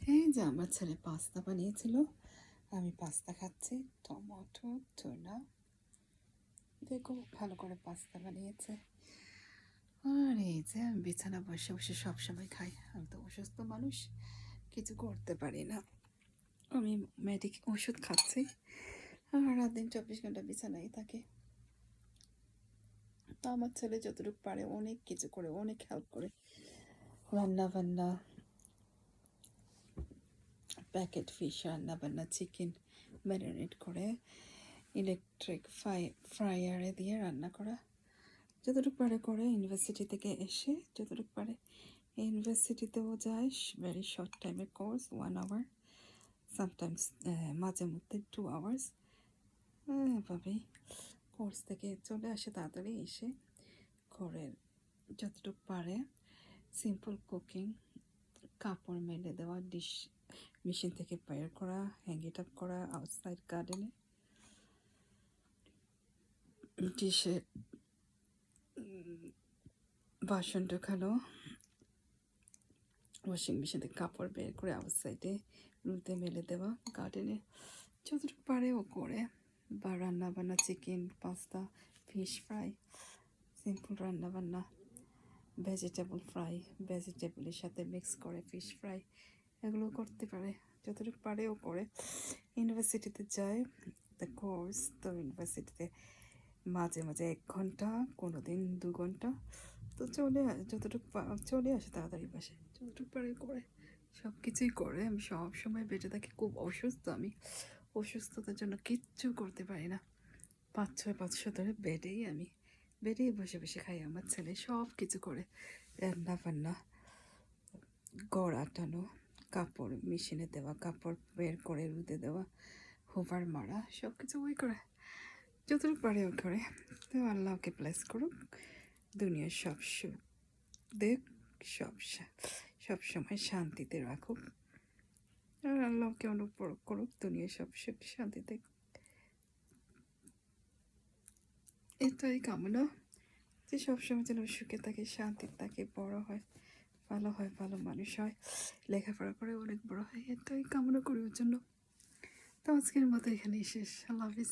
এই যে আমার ছেলে পাস্তা বানিয়েছিল, আমি পাস্তা খাচ্ছি। টমেটো, টুনা, দেখো ভালো করে পাস্তা বানিয়েছে। আর এই যে আমি বিছানা বসে বসে সবসময় খাই। আমি তো অসুস্থ মানুষ, কিছু করতে পারি না। আমি ওষুধ খাচ্ছি আর রাত দিন 24 ঘন্টা বিছানায় থাকে। তো আমার ছেলে যতটুকু পারে অনেক কিছু করে, অনেক হেল্প করে। রান্না বান্না, প্যাকেট ফিশ রান্না বান্না, চিকেন ম্যারিনেট করে ইলেকট্রিক ফ্রায়ারে দিয়ে রান্না করা, যতটুকু পারে করে। ইউনিভার্সিটি থেকে এসে যতটুকু পারে, ইউনিভার্সিটিতেও যায়। ভেরি শর্ট টাইমের কোর্স, 1 আওয়ার, সামটাইমস মাঝে মধ্যে 2 আওয়ার্স। এভাবেই কোর্স থেকে চলে আসে তাড়াতাড়ি, এসে ঘরের যতটুকু পারে সিম্পল কুকিং, কাপড় মেলে দেওয়া, ডিশ মেশিন থেকে বের করা, হ্যাং ইট আপ করা আউটসাইড গার্ডেনে, ডিশে বাসন ঢোকানো, ওয়াশিং মেশিন থেকে কাপড় বের করে আউটসাইডে রুদে মেলে দেওয়া, গার্ডেনে যতটুকু পারে ও করে। বা রান্না বান্না, chicken, pasta, fish fry, simple রান্না বান্না, ভেজিটেবল ফ্রাই, ভেজিটেবলের সাথে মিক্স করে ফিশ ফ্রাই, এগুলো করতে পারে। যতটুকু পারে ও করে। ইউনিভার্সিটিতে যায়, দ্য কোর্স, তো ইউনিভার্সিটিতে মাঝে মাঝে 1 ঘন্টা, কোনো দিন 2 ঘন্টা। তো যতটুকু চলে আসে তাড়াতাড়ি বাসে, যতটুকু পারে করে, সব কিছুই করে। আমি সব সময় বেঁচে থাকি। খুব অসুস্থ আমি, অসুস্থতার জন্য কিচ্ছু করতে পারি না। 5-6 বছর ধরে বেডেই বসে বসে খাই। আমার ছেলে সব কিছু করে, রান্না বান্না, গড় আটানো, কাপড় মেশিনে দেওয়া, কাপড় বের করে রুদে দেওয়া, হোভার মারা, সব কিছু ওই করে। যতটুকু পারে ও করে। তো আল্লাহকে ব্লেস করুক, দুনিয়ার সব সুখ দেখ, সব সময় শান্তিতে রাখুক। আর আল্লাহকে অনুগ্রহ করুক, দুনিয়ার সব সুখ শান্তিতে। এটাই কামনা, যে সবসময় যেন সুখে থাকে, শান্তি থাকে, বড় হয়, ভালো মানুষ হয়, লেখাপড়া করে অনেক বড় হয়। এটাই কামনা করি ওর জন্য। তো আজকের মতো এখানেই শেষ। আল্লাহ হাফিজ।